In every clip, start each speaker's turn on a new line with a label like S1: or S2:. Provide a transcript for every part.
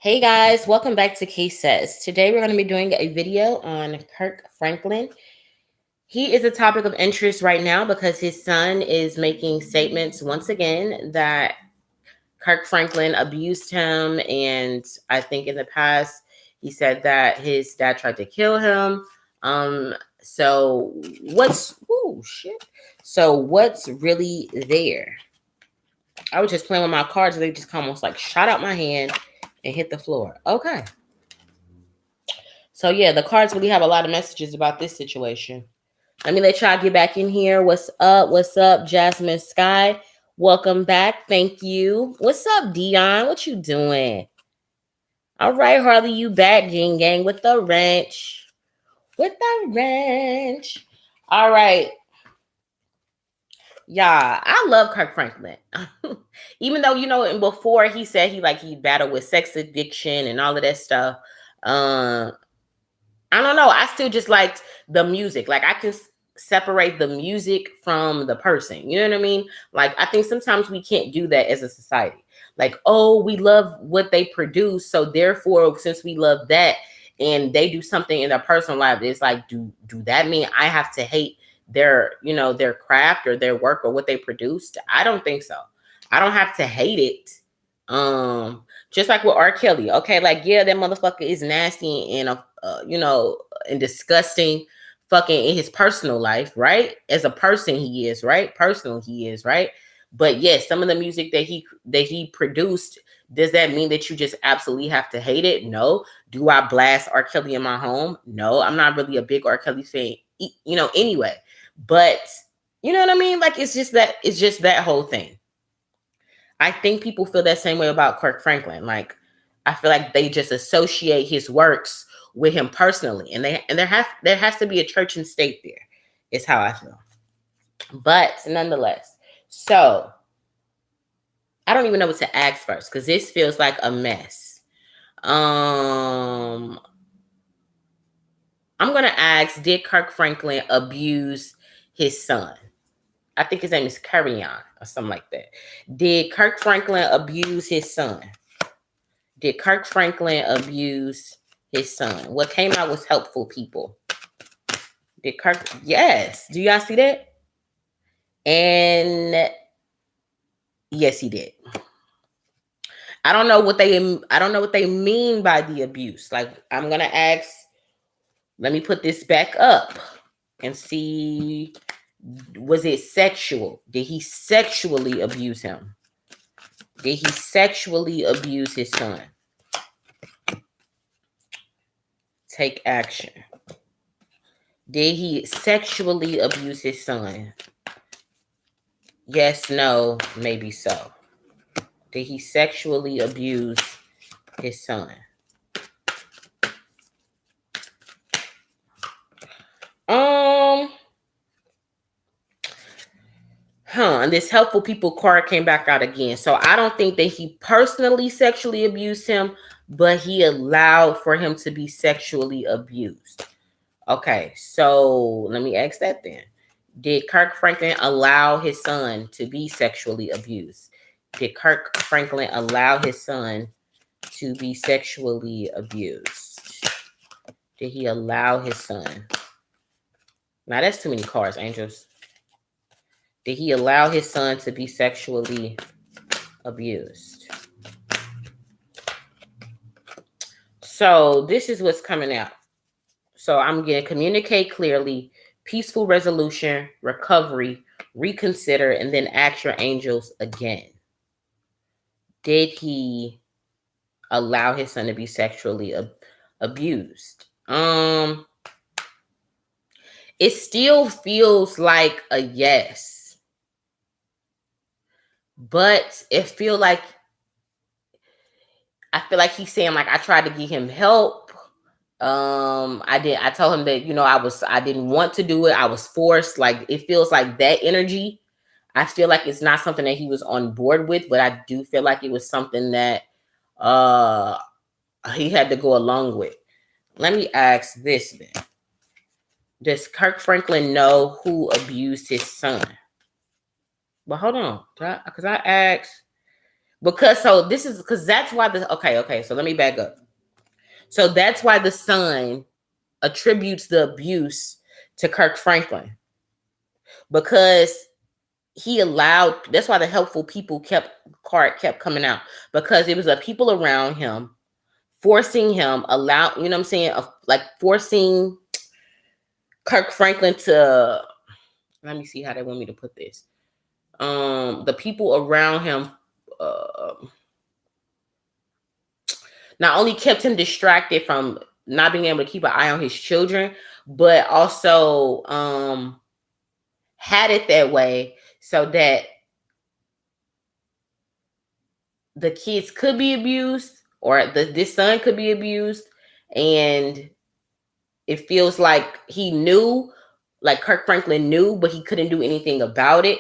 S1: Hey guys, welcome back to Case Says. Today we're going to be doing a video on Kirk Franklin. He is a topic of interest right now because his son is making statements once again that Kirk Franklin abused him, and I think in the past he said that his dad tried to kill him. So what's So what's really there? I was just playing with my cards and they just almost like shot out my hand and hit the floor. Okay. So yeah, the cards really have a lot of messages about this situation. Let me let y'all get back in here. What's up? What's up, Jasmine Sky? Welcome back. Thank you. What's up, Dion? What you doing? All right, Harley, you back, Gang Gang, with the wrench. With the wrench. All right. Yeah, I love Kirk Franklin. Even though, and before he said he battled with sex addiction and all of that stuff. I don't know. I still just liked the music. Like I can separate the music from the person. You know what I mean? Like I think sometimes we can't do that as a society. Like, oh, we love what they produce, so therefore, since we love that, and they do something in their personal life, it's like, do that mean I have to hate their craft or their work or what they produced? I don't think so. I don't have to hate it. Just like with R. Kelly, okay, like yeah, that motherfucker is nasty and and disgusting, fucking in his personal life, right? As a person, he is right. Personal, he is right. But yes, some of the music that he produced, does that mean that you just absolutely have to hate it? No. Do I blast R. Kelly in my home? No, I'm not really a big R. Kelly fan, anyway. But you know what I mean? Like it's just that whole thing. I think people feel that same way about Kirk Franklin. Like, I feel like they just associate his works with him personally, and there has to be a church and state there. Is how I feel. But nonetheless, so I don't even know what to ask first because this feels like a mess. I'm gonna ask: did Kirk Franklin abuse his son? I think his name is Carrion or something like that. Did Kirk Franklin abuse his son? Did Kirk Franklin abuse his son? What came out was helpful, people. Did Kirk? Yes. Do y'all see that? And yes, he did. I don't know what they mean by the abuse. Like, I'm gonna ask. Let me put this back up and see. Was it sexual? Did he sexually abuse him? Did he sexually abuse his son? Take action. Did he sexually abuse his son? Yes, no, maybe so. Did he sexually abuse his son? And this helpful people card came back out again. So I don't think that he personally sexually abused him, but he allowed for him to be sexually abused. Okay, so let me ask that then. Did Kirk Franklin allow his son to be sexually abused? Did Kirk Franklin allow his son to be sexually abused? Did he allow his son? Now that's too many cards, angels. Did he allow his son to be sexually abused? So this is what's coming out. So I'm going to communicate clearly, peaceful resolution, recovery, reconsider, and then ask your angels again. Did he allow his son to be sexually abused? It still feels like a yes. But I feel like he's saying, like, I tried to get him help. I told him that, I didn't want to do it. I was forced. Like, it feels like that energy. I feel like it's not something that he was on board with, but I do feel like it was something that he had to go along with. Let me ask this then. Does Kirk Franklin know who abused his son? But hold on, because I asked, Because so this is because that's why the okay, so let me back up. So that's why the son attributes the abuse to Kirk Franklin, because he allowed, that's why the helpful people card kept coming out, because it was the people around him forcing him, you know what I'm saying, like forcing Kirk Franklin to, let me see how they want me to put this. The people around him not only kept him distracted from not being able to keep an eye on his children, but also had it that way so that the kids could be abused, or this son could be abused. And it feels like he knew, like Kirk Franklin knew, but he couldn't do anything about it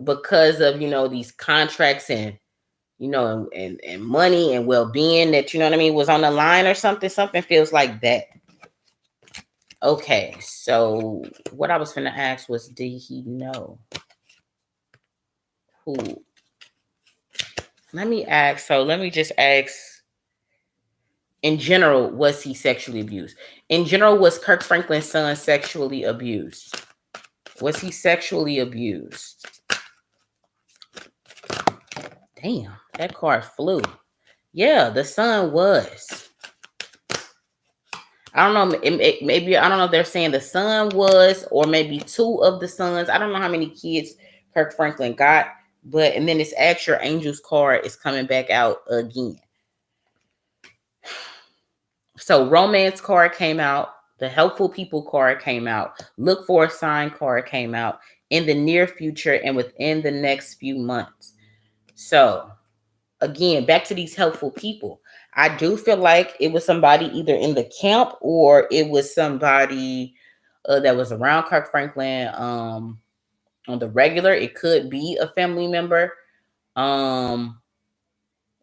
S1: because of, you know, these contracts and, you know, and money and well-being that, you know what I mean, was on the line or something. Something feels like that. Okay, so what I was finna ask was, did he know who? Let me just ask, in general, was he sexually abused? In general, was Kirk Franklin's son sexually abused? Was he sexually abused? Damn, that card flew. Yeah, the son was. I don't know. Maybe, I don't know if they're saying the son was, or maybe two of the sons. I don't know how many kids Kirk Franklin got. But, and then this extra Angels card is coming back out again. So romance card came out. The helpful people card came out. Look for a sign card came out. In the near future and within the next few months. So again, back to these helpful people. I do feel like it was somebody either in the camp, or it was somebody that was around Kirk Franklin on the regular. It could be a family member.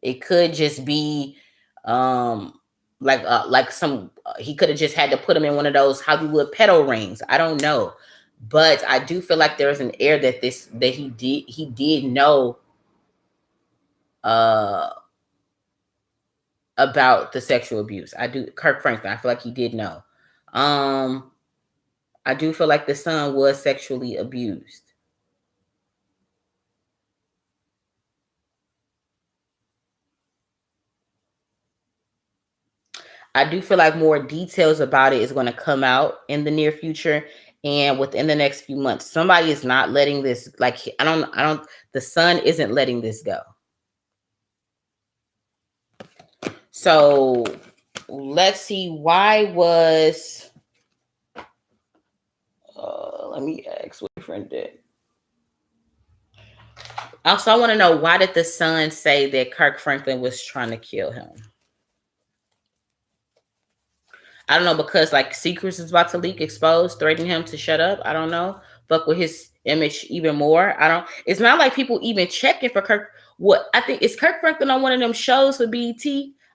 S1: It could just be like some, he could have just had to put him in one of those Hollywood pedo rings. I don't know. But I do feel like there's an air that he did know about the sexual abuse. Kirk Franklin, I feel like he did know. I do feel like the son was sexually abused. I do feel like more details about it is going to come out in the near future and within the next few months. Somebody is not letting this, like, the son isn't letting this go. So let's see, why was, let me ask what your friend did. Also, I want to know, why did the son say that Kirk Franklin was trying to kill him? I don't know, because like secrets is about to leak, exposed, threatening him to shut up. I don't know. Fuck with his image even more. It's not like people even checking for Kirk. What I think is, Kirk Franklin on one of them shows for BET.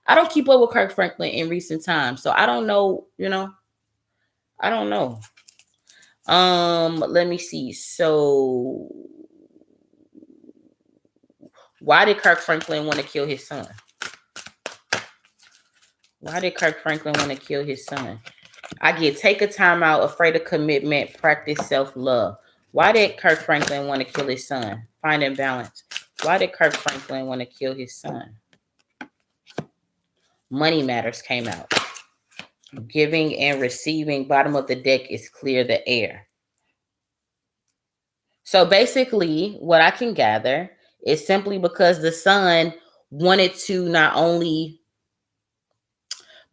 S1: I don't keep up with Kirk Franklin in recent times, so I don't know, you know. I don't know. Let me see. So why did Kirk Franklin want to kill his son? Why did Kirk Franklin want to kill his son? I get take a time out, afraid of commitment, practice self-love. Why did Kirk Franklin want to kill his son? Finding balance. Why did Kirk Franklin want to kill his son? Money matters came out. Giving and receiving, bottom of the deck is clear the air. So basically, what I can gather is simply because the son wanted to not only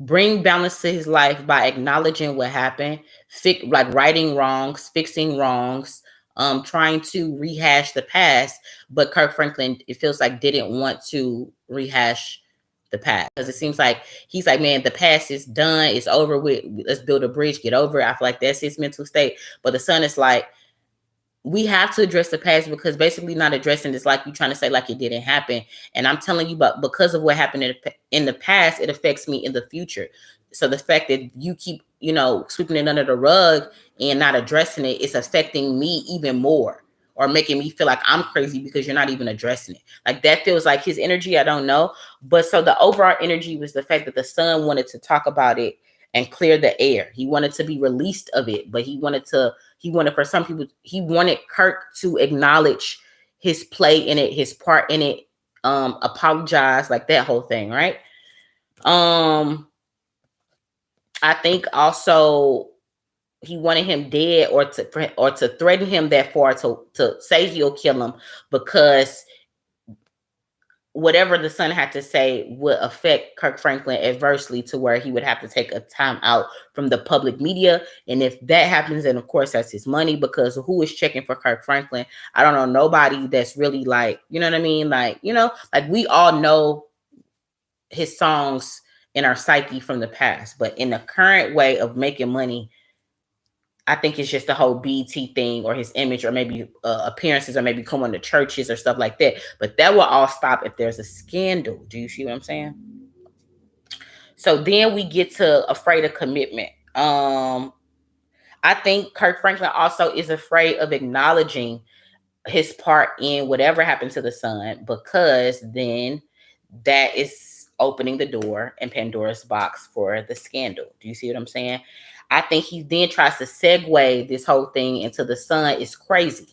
S1: bring balance to his life by acknowledging what happened, like righting wrongs, fixing wrongs, trying to rehash the past. But Kirk Franklin, it feels like, didn't want to rehash the past, because it seems like he's like, man, the past is done, it's over with, let's build a bridge, get over it. I feel like that's his mental state. But the son is like, we have to address the past, because basically not addressing this, like you trying to say like it didn't happen. And I'm telling you, but because of what happened in the past, it affects me in the future. So the fact that you keep, you know, sweeping it under the rug and not addressing it, it's affecting me even more. or making me feel like I'm crazy because you're not even addressing it. Like that feels like his energy. I don't know. But so the overall energy was the fact that the son wanted to talk about it and clear the air. He wanted to be released of it, but he wanted for some people, he wanted Kirk to acknowledge his play in it, his part in it, apologize, like that whole thing, right? I think also he wanted him dead, or to threaten him that far to say he'll kill him, because whatever the son had to say would affect Kirk Franklin adversely, to where he would have to take a time out from the public media. And if that happens, then of course that's his money, because who is checking for Kirk Franklin? I don't know nobody that's really like, you know what I mean? Like, like we all know his songs in our psyche from the past, but in the current way of making money, I think it's just the whole BT thing, or his image, or maybe appearances, or maybe coming to churches or stuff like that. But that will all stop if there's a scandal. Do you see what I'm saying? So then we get to afraid of commitment. I think Kirk Franklin also is afraid of acknowledging his part in whatever happened to the son, because then that is opening the door and Pandora's box for the scandal. Do you see what I'm saying? I think he then tries to segue this whole thing into the son is crazy.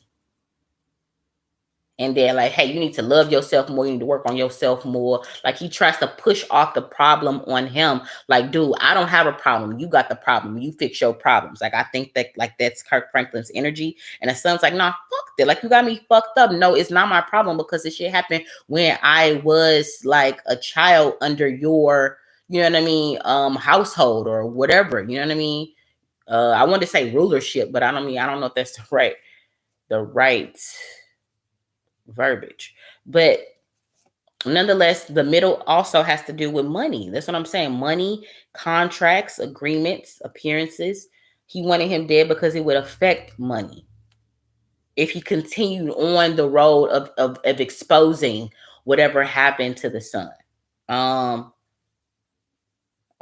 S1: And then like, hey, you need to love yourself more. You need to work on yourself more. Like he tries to push off the problem on him. Like, dude, I don't have a problem. You got the problem. You fix your problems. Like, I think that like that's Kirk Franklin's energy. And the son's like, nah, fuck that. Like, you got me fucked up. No, it's not my problem, because this shit happened when I was like a child under your, you know what I mean, household or whatever. You know what I mean? I wanted to say rulership, but I don't know if that's the right verbiage. But nonetheless, the middle also has to do with money. That's what I'm saying. Money, contracts, agreements, appearances. He wanted him dead because it would affect money if he continued on the road of exposing whatever happened to the son. Um,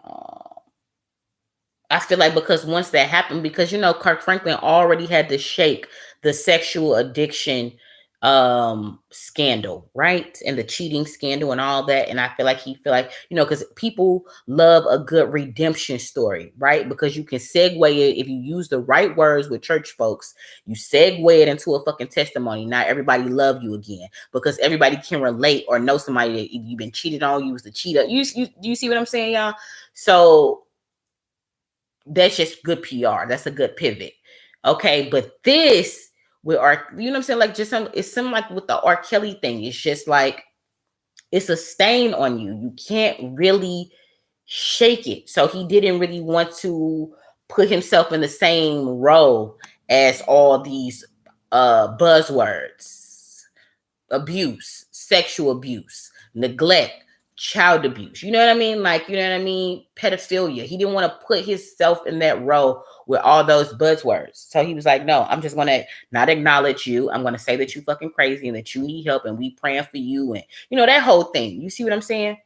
S1: uh, I feel like because once that happened, because Kirk Franklin already had to shake the sexual addiction scandal, right? And the cheating scandal and all that. And I feel like because people love a good redemption story, right? Because you can segue it if you use the right words with church folks, you segue it into a fucking testimony. Not everybody love you again, because everybody can relate or know somebody that you've been cheated on, you was the cheater. You see what I'm saying, y'all? So that's just good PR. That's a good pivot. Okay, but this with you know what I'm saying? Like it's something like with the R. Kelly thing. It's just like it's a stain on you. You can't really shake it. So he didn't really want to put himself in the same role as all these buzzwords: abuse, sexual abuse, neglect, child abuse. You know what I mean? Like, you know what I mean? Pedophilia. He didn't want to put himself in that role with all those buzzwords. So he was like, no, I'm just going to not acknowledge you. I'm going to say that you fucking crazy and that you need help and we praying for you. And, that whole thing. You see what I'm saying?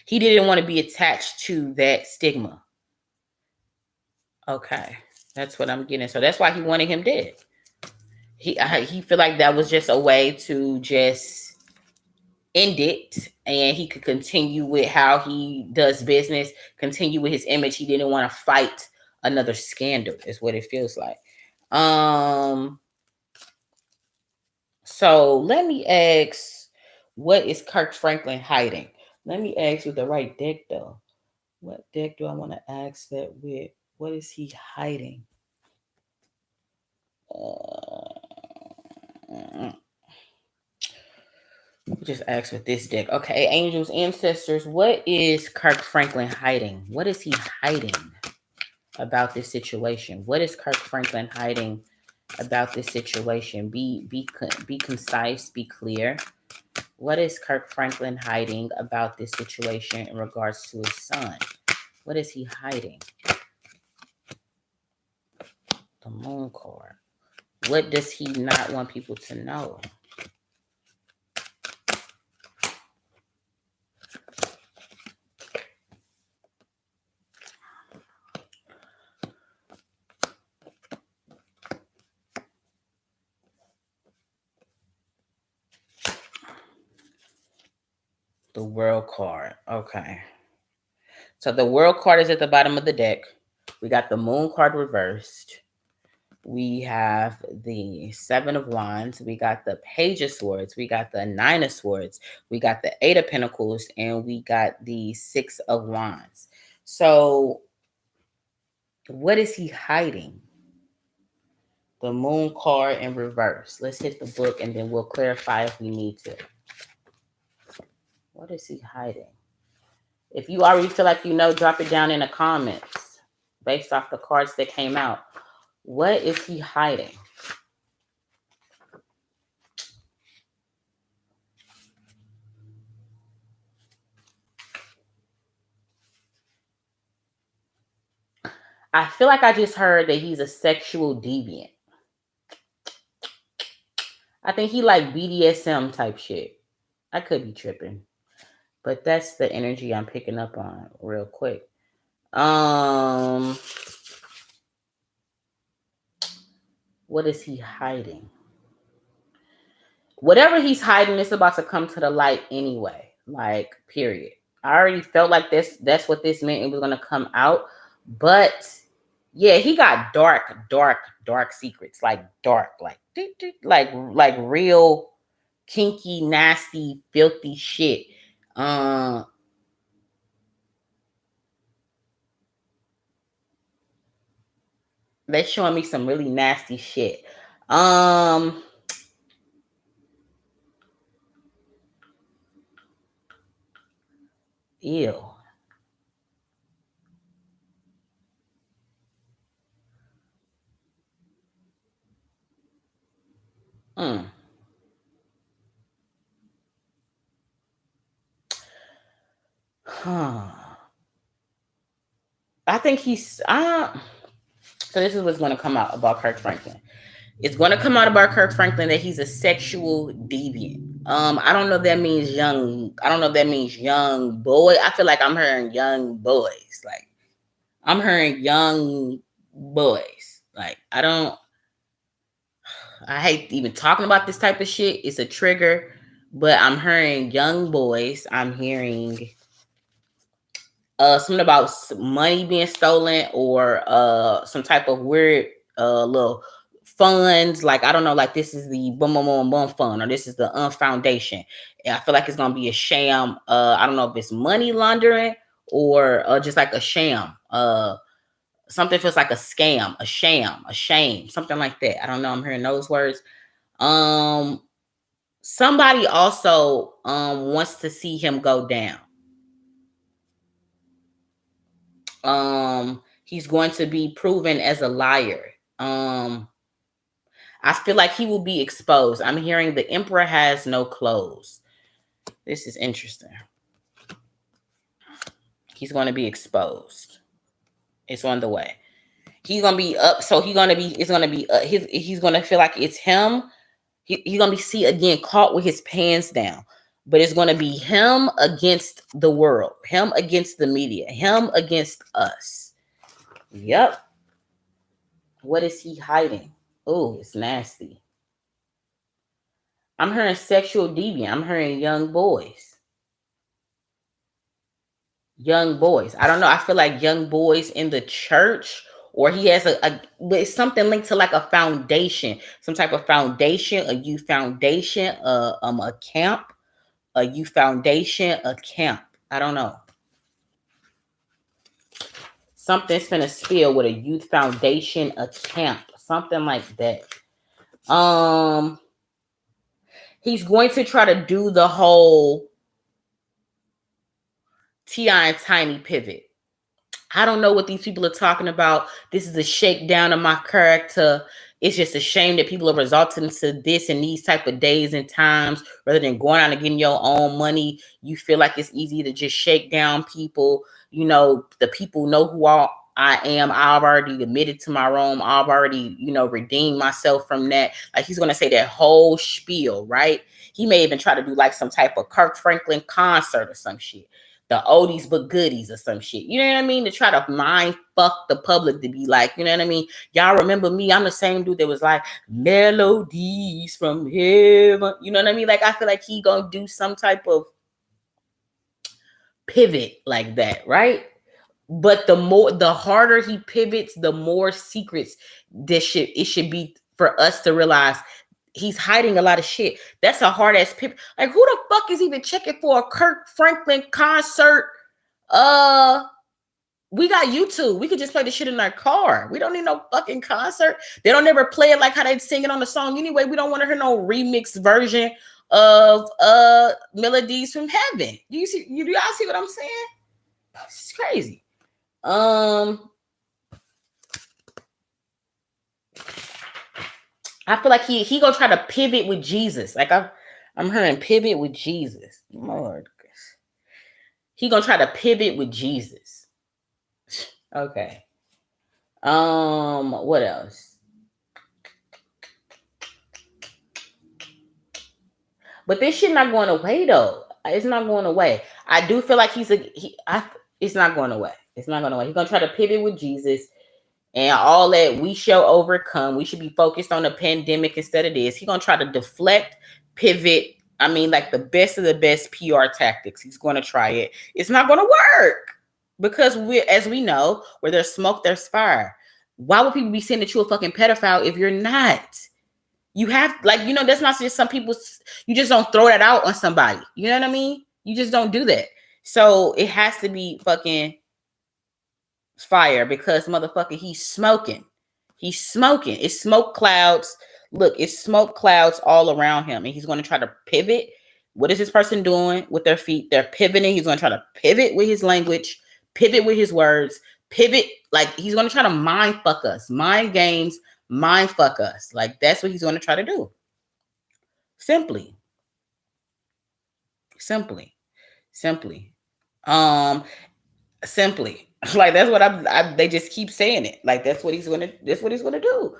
S1: He didn't want to be attached to that stigma. Okay. That's what I'm getting. So that's why he wanted him dead. He feel like that was just a way to just end it, and he could continue with how he does business, continue with his image. He didn't want to fight another scandal, is what it feels like. So let me ask, what is Kirk Franklin hiding? Let me ask with the right deck though. What deck do I want to ask that with? What is he hiding? Just ask with this deck. Okay, angels, ancestors, what is Kirk Franklin hiding? What is he hiding about this situation? What is Kirk Franklin hiding about this situation? Be concise, be clear. What is Kirk Franklin hiding about this situation in regards to his son? What is he hiding? The moon card. What does he not want people to know? The world card. Okay. So the world card is at the bottom of the deck. We got the moon card reversed. We have the Seven of Wands. We got the Page of Swords. We got the Nine of Swords. We got the Eight of Pentacles. And we got the Six of Wands. So what is he hiding? The moon card in reverse. Let's hit the book and then we'll clarify if we need to. What is he hiding? If you already feel like you know, drop it down in the comments based off the cards that came out. What is he hiding? I feel like I just heard that he's a sexual deviant. I think he like BDSM type shit. I could be tripping. But that's the energy I'm picking up on real quick. What is he hiding? Whatever he's hiding is about to come to the light anyway. Like, period. I already felt like that's what this meant. It was gonna come out. But yeah, he got dark secrets. Like dark, like real kinky, nasty, filthy shit. They're showing me some really nasty shit. Ew. Huh. I think he's so this is what's going to come out about Kirk Franklin. It's going to come out about Kirk Franklin that he's a sexual deviant. I don't know if that means young. I don't know if that means young boy. I feel like I'm hearing young boys. Like I'm hearing young boys. Like I hate even talking about this type of shit. It's a trigger, but I'm hearing young boys. I'm hearing something about money being stolen or some type of weird little funds. Like I don't know, like this is the boom boom boom boom fund or this is the foundation. And I feel like it's gonna be a sham. I don't know if it's money laundering or just like a sham. Something feels like a scam, a sham, a shame, something like that. I don't know. I'm hearing those words. Somebody also wants to see him go down. He's going to be proven as a liar. I feel like he will be exposed. I'm hearing the emperor has no clothes. This is interesting. He's going to be exposed. It's on the way. He's going to be up. So he's going to be, it's going to be, he's going to feel like it's him. He's going to be again, caught with his pants down. But it's going to be him against the world. Him against the media. Him against us. Yep. What is he hiding? Oh, it's nasty. I'm hearing sexual deviant. I'm hearing young boys. Young boys. I don't know. I feel like young boys in the church, or he has but it's something linked to like a foundation, some type of foundation, a youth foundation, a camp, a youth foundation, a camp. I don't know. Something's finna spill with a youth foundation, a camp, something like that. He's going to try to do the whole T.I. and Tiny pivot. I don't know what these people are talking about. This is a shakedown of my character. It's just a shame that people are resulting to this in these type of days and times rather than going out and getting your own money. You feel like it's easy to just shake down people. You know, the people know who I am. I've already admitted to my wrong. I've already, redeemed myself from that. Like he's going to say that whole spiel, right? He may even try to do like some type of Kirk Franklin concert or some shit. The oldies but goodies or some shit. You know what I mean? To try to mind fuck the public to be like, you know what I mean? Y'all remember me? I'm the same dude that was like, melodies from heaven. You know what I mean? Like, I feel like he gonna do some type of pivot like that, right? But the harder he pivots, the more secrets it should be for us to realize he's hiding a lot of shit. That's a hard ass pivot. Like, who the fuck is even checking for a Kirk Franklin concert? We got YouTube. We could just play the shit in our car. We don't need no fucking concert. They don't ever play it like how they sing it on the song anyway. We don't want to hear no remix version of Melodies from Heaven. Do y'all see what I'm saying? It's crazy. I feel like he gonna try to pivot with Jesus. Like I'm hearing pivot with Jesus. Lord, he gonna try to pivot with Jesus. Okay. What else? But this shit not going away though. It's not going away. I do feel like it's not going away. It's not going away. He's gonna try to pivot with Jesus and all that. We shall overcome. We should be focused on the pandemic instead of this. He's gonna try to deflect, pivot. I mean, like the best of the best PR tactics. He's gonna try it. It's not gonna work because as we know, where there's smoke, there's fire. Why would people be saying that you're a fucking pedophile if you're not? You have, like, you know, that's not just some people. You just don't throw that out on somebody. You know what I mean? You just don't do that. So it has to be fucking fire because motherfucker, he's smoking. He's smoking. It's smoke clouds. Look, it's smoke clouds all around him. And he's going to try to pivot. What is this person doing with their feet? They're pivoting. He's going to try to pivot with his language, pivot with his words, pivot. Like, he's going to try to mind fuck us, mind games, mind fuck us. Like, that's what he's going to try to do. Simply. Like, that's what they just keep saying it. Like, that's what he's going to do.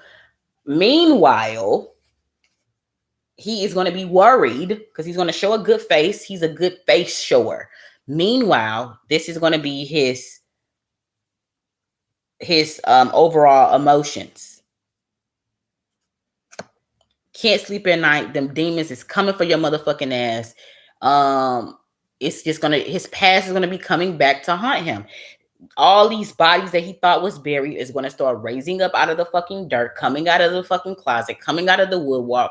S1: Meanwhile, he is going to be worried because he's going to show a good face. He's a good face shower. Meanwhile, this is going to be his overall emotions. Can't sleep at night. Them demons is coming for your motherfucking ass. It's just his past is gonna be coming back to haunt him. All these bodies that he thought was buried is gonna start raising up out of the fucking dirt, coming out of the fucking closet, coming out of the woodwork.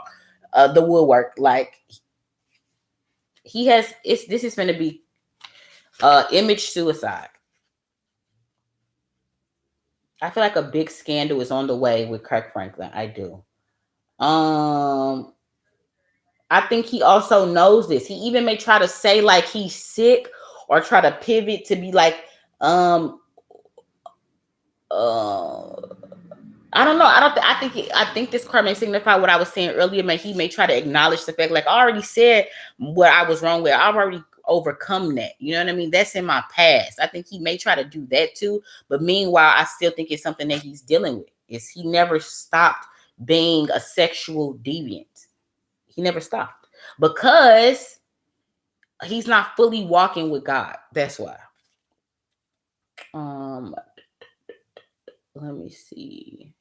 S1: Like, this is gonna be image suicide. I feel like a big scandal is on the way with Kirk Franklin. I do. I think he also knows this. He even may try to say like he's sick or try to pivot to be like, I don't know. I think this card may signify what I was saying earlier. He may try to acknowledge the fact, like, I already said what I was wrong with. I've already overcome that. You know what I mean? That's in my past. I think he may try to do that too. But meanwhile, I still think it's something that he's dealing with. He never stopped being a sexual deviant. He never stopped because he's not fully walking with God. That's why. Let me see.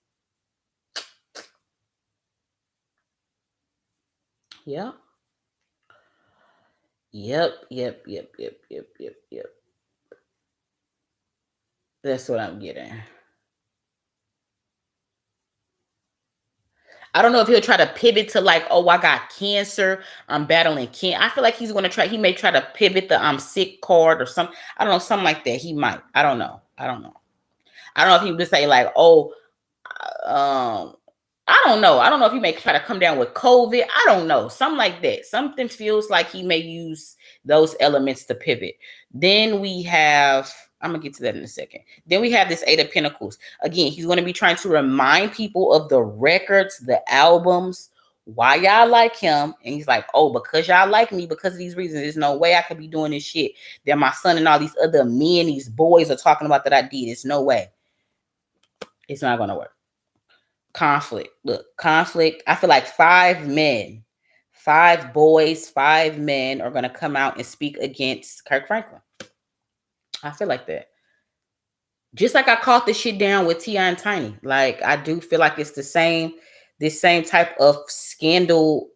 S1: Yeah. Yep. That's what I'm getting. I don't know if he'll try to pivot to like, oh, I got cancer. I'm battling cancer. I feel like he may try to pivot the I'm sick card or something. I don't know, something like that. He might. I don't know. I don't know if he would say like, oh, I don't know. I don't know if he may try to come down with COVID. I don't know. Something like that. Something feels like he may use those elements to pivot. Then we have, I'm going to get to that in a second. Then we have this 8 of Pentacles. Again, he's going to be trying to remind people of the records, the albums, why y'all like him. And he's like, oh, because y'all like me, because of these reasons, there's no way I could be doing this shit that my son and all these other men, these boys are talking about that I did. There's no way. It's not going to work. Conflict. Look, conflict. I feel like 5 men, 5 boys, 5 men are going to come out and speak against Kirk Franklin. I feel like that. Just like I caught this shit down with T.I. and Tiny. Like, I do feel like it's this same type of scandal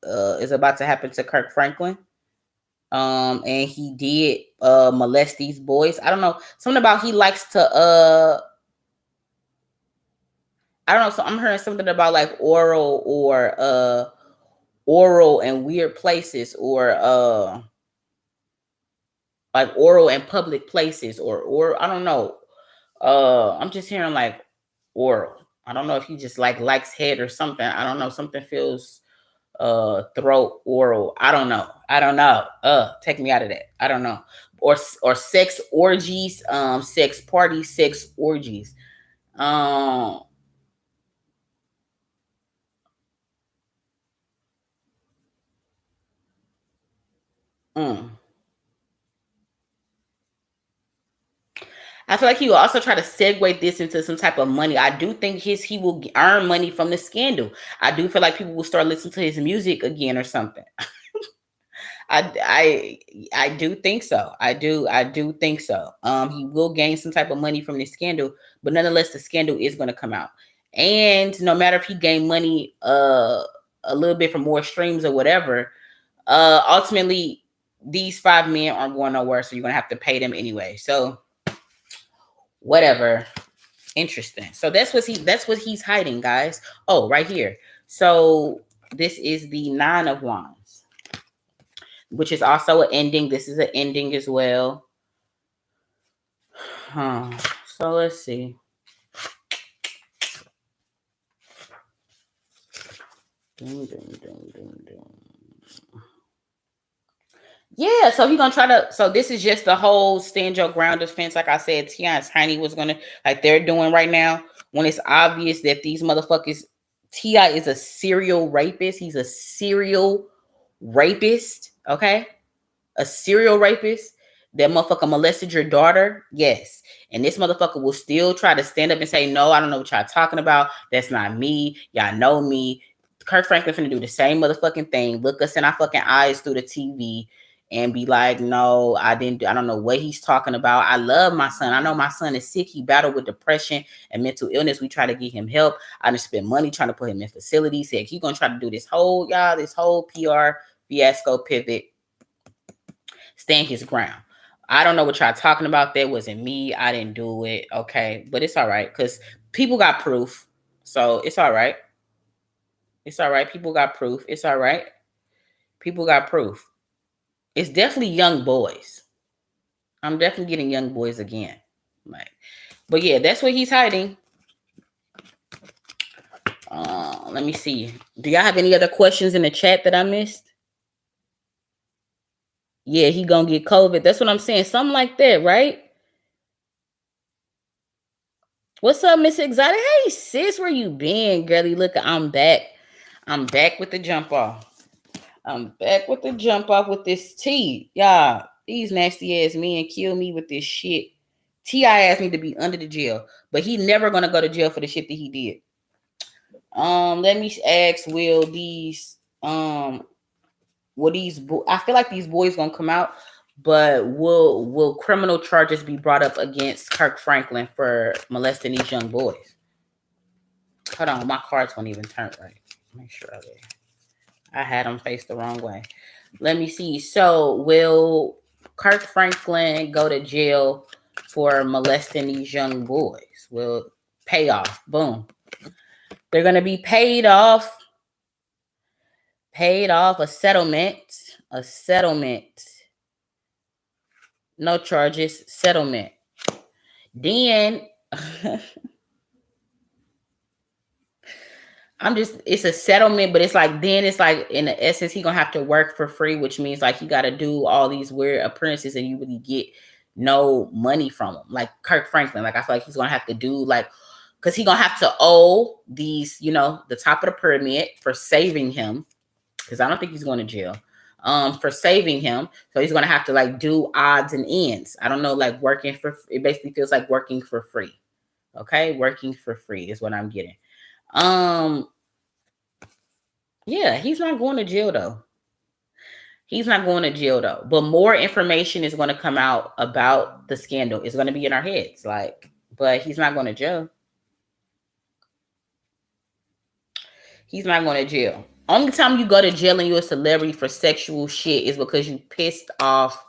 S1: is about to happen to Kirk Franklin. And he did molest these boys. I don't know. Something about he likes to I don't know. So I'm hearing something about like oral and weird places, or like oral and public places, or I don't know. I'm just hearing like oral. I don't know if he just like likes head or something. I don't know. Something feels throat, oral. I don't know. I don't know. Take me out of that. I don't know. Or sex orgies, sex parties, sex orgies. Um mm. I feel like he will also try to segue this into some type of money. I do think he will earn money from the scandal. I do feel like people will start listening to his music again or something. I do think so. I do think so. He will gain some type of money from this scandal, but nonetheless, the scandal is going to come out. And no matter if he gained money, a little bit from more streams or whatever, ultimately these 5 men aren't going nowhere, so you're gonna have to pay them anyway. So whatever. Interesting. So that's what he's hiding, guys. Oh, right here. So this is the Nine of Wands, which is also an ending. This is an ending as well. So let's see. Ding, ding, ding, ding, ding. Yeah, so he gonna try to. So this is just the whole stand your ground defense. Like I said, T.I. and Tiny was gonna, like they're doing right now, when it's obvious that these motherfuckers. T.I. is a serial rapist. He's a serial rapist. Okay, a serial rapist. That motherfucker molested your daughter. Yes, and this motherfucker will still try to stand up and say, "No, I don't know what y'all talking about. That's not me. Y'all know me." Kirk Franklin finna do the same motherfucking thing. Look us in our fucking eyes through the TV and be like, "No, I didn't. I don't know what he's talking about. I love my son. I know my son is sick. He battled with depression and mental illness. We try to get him help. I done spent money trying to put him in facilities. Said he gonna try to do this whole PR fiasco pivot, stand his ground. I don't know what y'all talking about. That wasn't me. I didn't do it. Okay, but it's all right because people got proof, so it's all right. It's all right. People got proof. It's all right. People got proof. It's definitely young boys. I'm definitely getting young boys again. Like, but yeah, that's what he's hiding. Let me see. Do y'all have any other questions in the chat that I missed? Yeah, he gonna get COVID. That's what I'm saying. Something like that, right? What's up, Miss Exotic? Hey, sis, where you been, girlie? Look, I'm back. I'm back with the jump off. I'm back with the jump off with this tea. Y'all, these nasty ass men kill me with this shit. T.I. asked me to be under the jail, but he never gonna go to jail for the shit that he did. Let me ask, I feel like these boys gonna come out, but will criminal charges be brought up against Kirk Franklin for molesting these young boys? Hold on, my cards won't even turn right. Make sure I had them faced the wrong way. Let me see. So will Kirk Franklin go to jail for molesting these young boys? Will pay off. Boom. They're gonna be paid off. Paid off a settlement. A settlement. No charges. Settlement. Then it's a settlement, but it's like, then it's like, in the essence, he gonna have to work for free, which means like he gotta do all these weird appearances and you really get no money from him. Like Kirk Franklin, like I feel like he's gonna have to do like, because he gonna have to owe these, the top of the pyramid for saving him, because I don't think he's going to jail. For saving him. So he's gonna have to like do odds and ends. I don't know, like working for, it basically feels like working for free. Okay, working for free is what I'm getting. Yeah, he's not going to jail though. He's not going to jail though. But more information is going to come out about the scandal. It's going to be in our heads, like, but he's not going to jail. He's not going to jail. Only time you go to jail and you're a celebrity for sexual shit is because you pissed off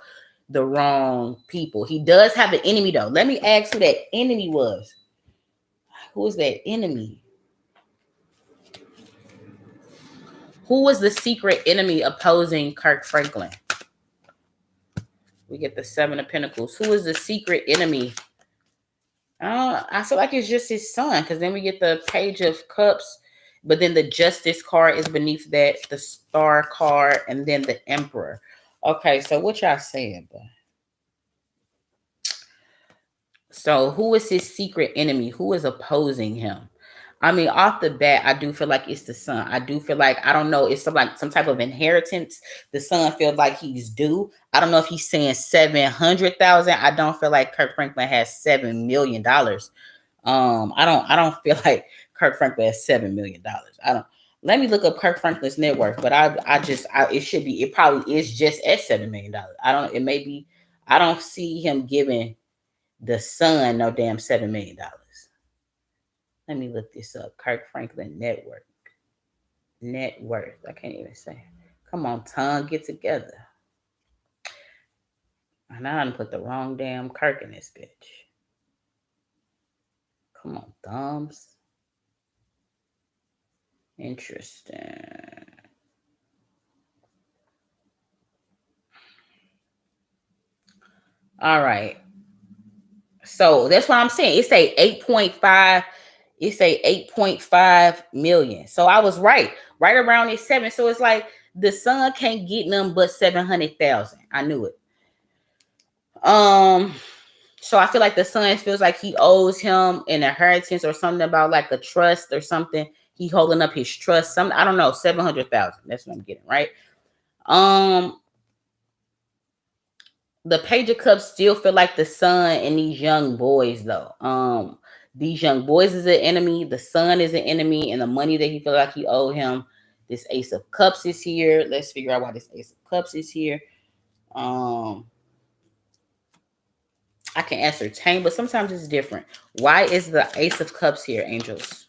S1: the wrong people. He does have an enemy though. Let me ask who that enemy was. Who was that enemy? Who was the secret enemy opposing Kirk Franklin? We get the Seven of Pentacles. Who is the secret enemy? I feel like it's just his son, because then we get the Page of Cups, but then the Justice card is beneath that, the Star card, and then the Emperor. Okay, so what y'all saying, bro? So who is his secret enemy? Who is opposing him? I mean, off the bat, I do feel like it's the son. I do feel like, I don't know, it's some type of inheritance. The son feels like he's due. I don't know if he's saying 700,000. I don't feel like Kirk Franklin has $7 million. I don't feel like Kirk Franklin has $7 million. I don't. Let me look up Kirk Franklin's net worth, but it probably is just at $7 million. I don't. It may be. I don't see him giving the son no damn $7 million. Let me look this up. Kirk Franklin net worth. Net worth. I can't even say. Come on, tongue, get together. Now I done put the wrong damn Kirk in this bitch. Come on, thumbs. Interesting. All right. So that's what I'm saying. It's a 8.5. It's a 8.5 million. So I was right around this 7. So it's like the son can't get none but 700,000. I knew it. So I feel like the son feels like he owes him an inheritance or something about like a trust or something. He holding up his trust. Something, I don't know, 700,000. That's what I'm getting, right? The Page of Cups still feel like the son and these young boys though. These young boys is an enemy, the son is an enemy, and the money that he feel like he owed him. This Ace of Cups is here. Let's figure out why this Ace of Cups is here. I can ascertain, but sometimes it's different. Why is the Ace of Cups here, angels?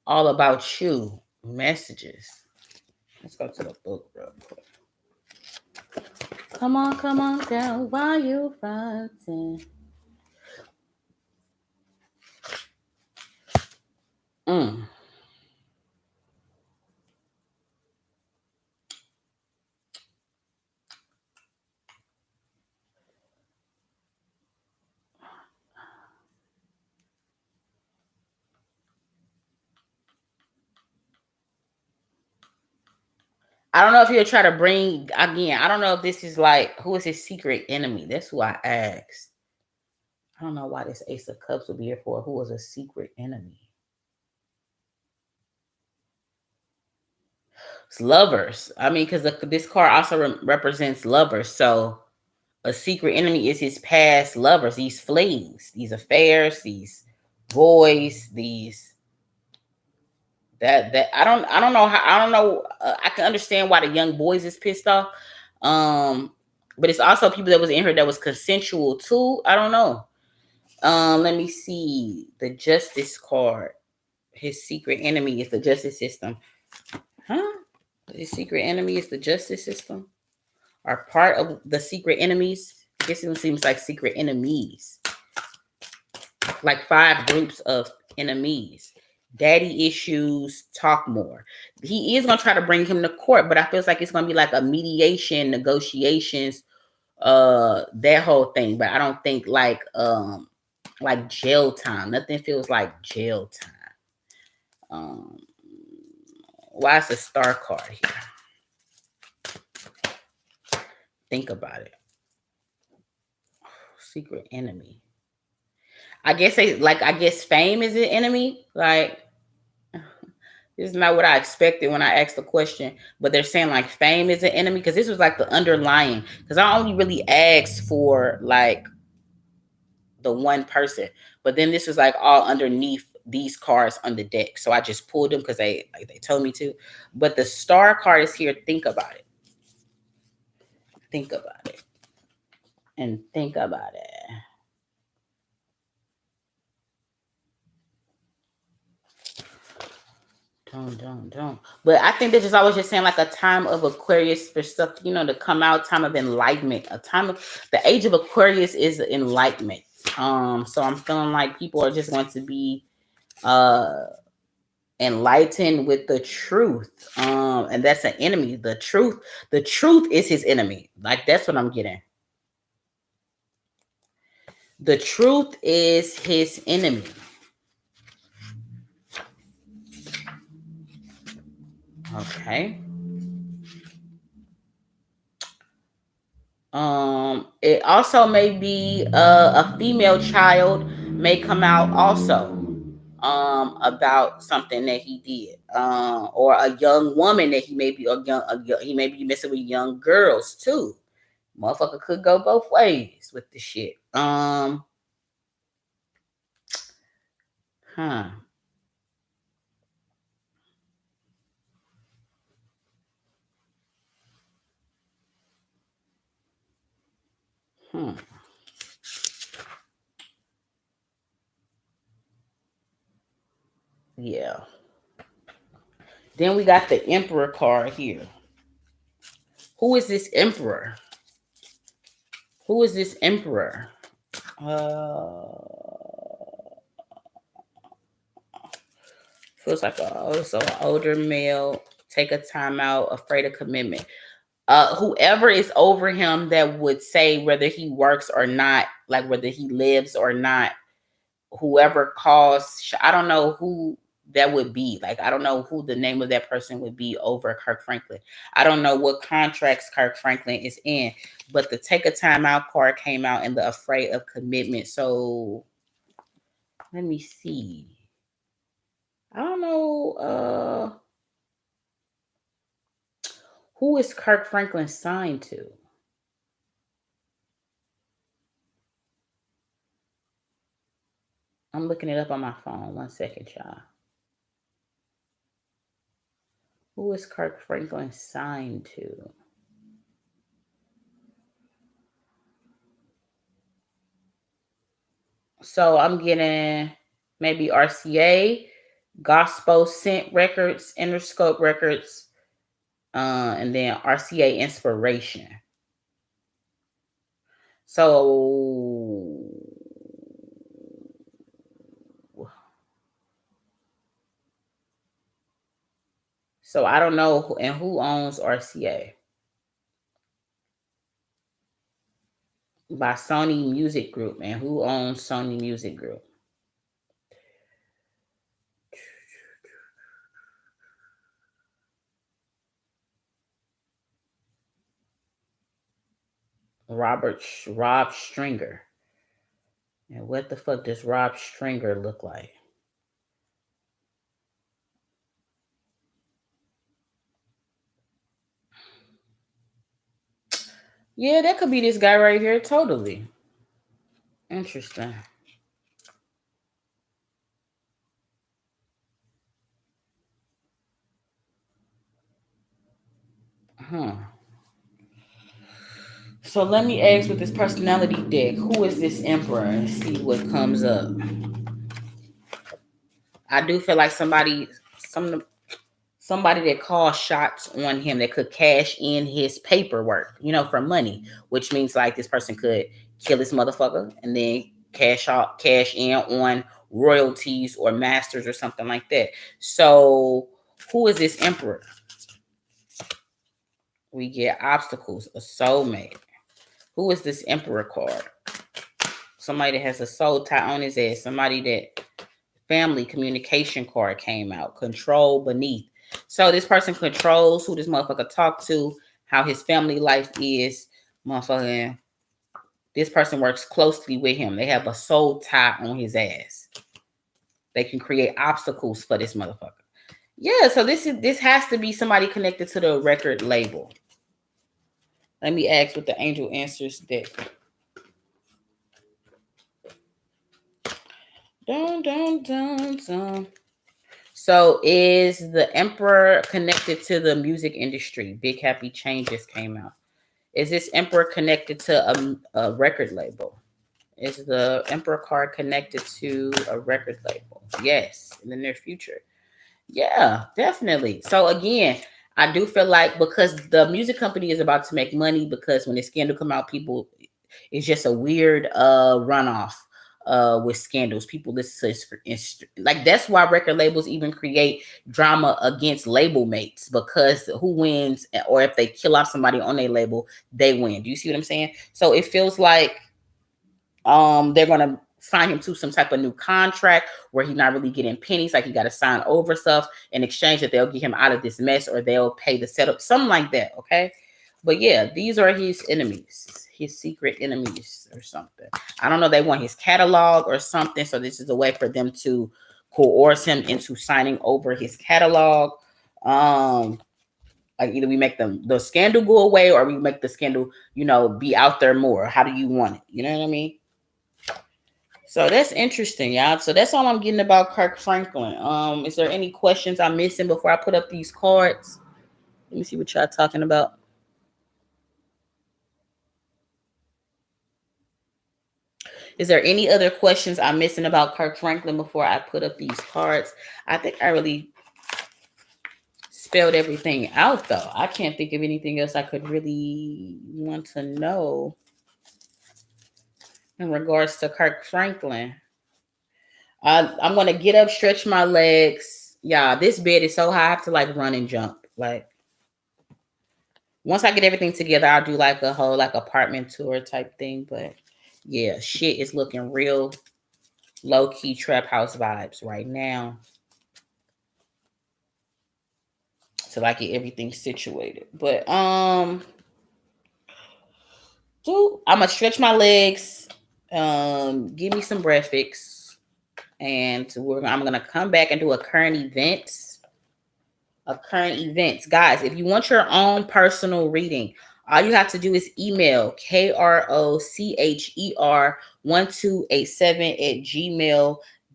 S1: All about you. Messages. Let's go to the book real quick. Come on down. Why you fighting? I don't know if he'll try to bring again. I don't know if this is like who is his secret enemy. That's who I asked. I don't know why this Ace of Cups would be here for. Who was a secret enemy? It's lovers. I mean, because this card also represents lovers. So a secret enemy is his past lovers, these flings, these affairs, these boys, these that I don't know how I don't know. I can understand why the young boys is pissed off. But it's also people that was in here that was consensual too. I don't know. Let me see the Justice card. His secret enemy is the justice system. Huh? His secret enemy is the justice system. Are part of the secret enemies. I guess it seems like secret enemies. Like 5 groups of enemies. Daddy issues, talk more. He is gonna try to bring him to court, but I feel like it's gonna be like a mediation, negotiations, that whole thing. But I don't think like jail time. Nothing feels like jail time. Why is the Star card here? Think about it. Secret enemy. I guess fame is an enemy. Like, this is not what I expected when I asked the question, but they're saying like fame is an enemy because this was like the underlying. Because I only really asked for like the one person, but then this was like all underneath these cards on the deck. So I just pulled them because they told me to. But the Star card is here. Think about it. Think about it. And think about it. Don't. But I think they're just always just saying like a time of Aquarius for stuff, to come out, time of enlightenment, a time of the age of Aquarius is enlightenment. So I'm feeling like people are just going to be uh enlightened with the truth. And that's an enemy. The truth is his enemy. Like that's what I'm getting. The truth is his enemy. Okay. It also may be a female child may come out also about something that he did, or a young woman that he may be he may be messing with young girls too. Motherfucker could go both ways with the shit. Huh. Hmm. Yeah. Then we got the Emperor card here. Who is this Emperor? Who is this Emperor? Feels like also an older male. Take a time out, afraid of commitment. Whoever is over him that would say whether he works or not, like whether he lives or not, whoever calls, I don't know who that would be. Like, I don't know who the name of that person would be over Kirk Franklin. I don't know what contracts Kirk Franklin is in, but the take a time out card came out and the afraid of commitment. So let me see. I don't know who is Kirk Franklin signed to? I'm looking it up on my phone. 1 second, y'all. Who is Kirk Franklin signed to? So I'm getting maybe RCA, Gospel Scent Records, Interscope Records, and then RCA Inspiration. So I don't know who owns RCA. By Sony Music Group, and who owns Sony Music Group? Rob Stringer. And what the fuck does Rob Stringer look like? Yeah, that could be this guy right here. Totally. Interesting. Huh. So let me ask with this personality deck, who is this Emperor, and see what comes up. I do feel like somebody that calls shots on him that could cash in his paperwork, for money, which means like this person could kill this motherfucker and then cash in on royalties or masters or something like that. So who is this Emperor? We get obstacles, a soulmate. Who is this Emperor card? Somebody that has a soul tie on his ass. Somebody that family communication card came out. Control beneath. So this person controls who this motherfucker talk to, how his family life is. Motherfucking, this person works closely with him. They have a soul tie on his ass. They can create obstacles for this motherfucker. Yeah, so this has to be somebody connected to the record label. Let me ask what the angel answers deck. Dun. So is the Emperor connected to the music industry? Big Happy Changes came out. Is this Emperor connected to a record label? Is the Emperor card connected to a record label? Yes, in the near future. Yeah, definitely. So again, I do feel like because the music company is about to make money, because when the scandal come out, people, it's just a weird runoff with scandals. People listen to like that's why record labels even create drama against label mates, because who wins, or if they kill off somebody on their label, they win. Do you see what I'm saying? So it feels like they're gonna sign him to some type of new contract where he's not really getting pennies, like he got to sign over stuff in exchange that they'll get him out of this mess, or they'll pay the setup, something like that. Okay, but yeah, these are his enemies, his secret enemies or something. I don't know, they want his catalog or something, so this is a way for them to coerce him into signing over his catalog. um like either we make the scandal go away, or we make the scandal, be out there more. How do you want it? You know what I mean? So that's interesting, y'all. So that's all I'm getting about Kirk Franklin. Is there any questions I'm missing before I put up these cards? Let me see what y'all talking about. Is there any other questions I'm missing about Kirk Franklin before I put up these cards? I think I really spelled everything out, though. I can't think of anything else I could really want to know in regards to Kirk Franklin. I'm gonna get up, stretch my legs. Yeah, this bed is so high, I have to like run and jump. Like once I get everything together, I'll do like a whole like apartment tour type thing. But yeah, shit is looking real low key trap house vibes right now. So I get everything situated. But dude, I'm gonna stretch my legs. Give me some breakfast, and I'm gonna come back and do a current events. Guys, if you want your own personal reading, all you have to do is email krocher1287 at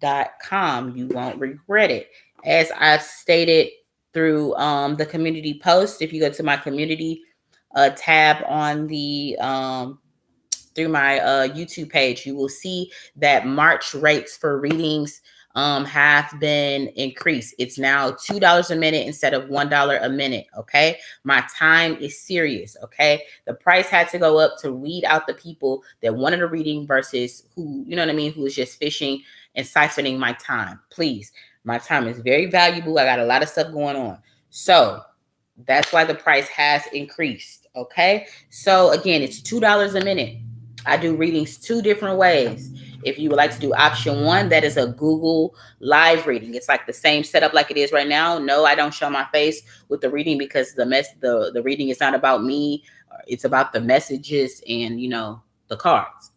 S1: gmail.com. You won't regret it. As I've stated through the community post, if you go to my community tab on the through my YouTube page, you will see that March rates for readings have been increased. It's now $2 a minute instead of $1 a minute. Okay, my time is serious. Okay, the price had to go up to weed out the people that wanted a reading versus who, you know what I mean, who is just fishing and siphoning my time. Please, my time is very valuable. I got a lot of stuff going on, so that's why the price has increased. Okay, so again, it's $2 a minute. I do readings two different ways. If you would like to do option one, that is a Google live reading. It's like the same setup like it is right now. No, I don't show my face with the reading because the reading is not about me. It's about the messages and the cards.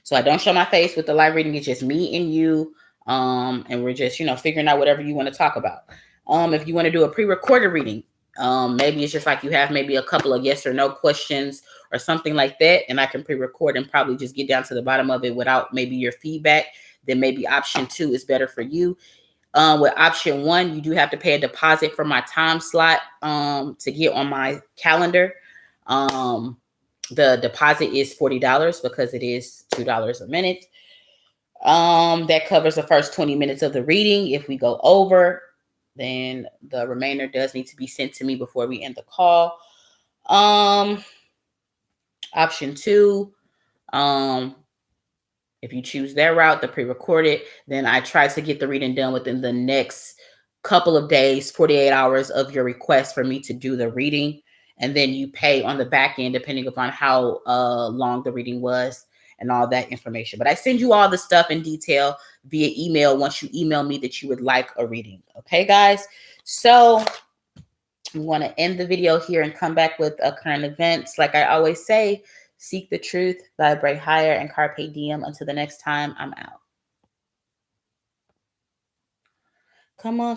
S1: So I don't show my face with the live reading. It's just me and you. And we're just, figuring out whatever you want to talk about. If you want to do a pre-recorded reading, maybe it's just like you have maybe a couple of yes or no questions or something like that, and I can pre-record and probably just get down to the bottom of it without maybe your feedback. Then maybe option two is better for you. With option one, you do have to pay a deposit for my time slot to get on my calendar. The deposit is $40 because it is $2 a minute. That covers the first 20 minutes of the reading. If we go over, then the remainder does need to be sent to me before we end the call. Option two, if you choose that route, the pre-recorded, then I try to get the reading done within the next couple of days, 48 hours of your request for me to do the reading. And then you pay on the back end, depending upon how long the reading was and all that information. But I send you all the stuff in detail via email once you email me that you would like a reading. Okay, guys? So we want to end the video here and come back with a current events. Like I always say, seek the truth, vibrate higher, and carpe diem. Until the next time, I'm out. Come on.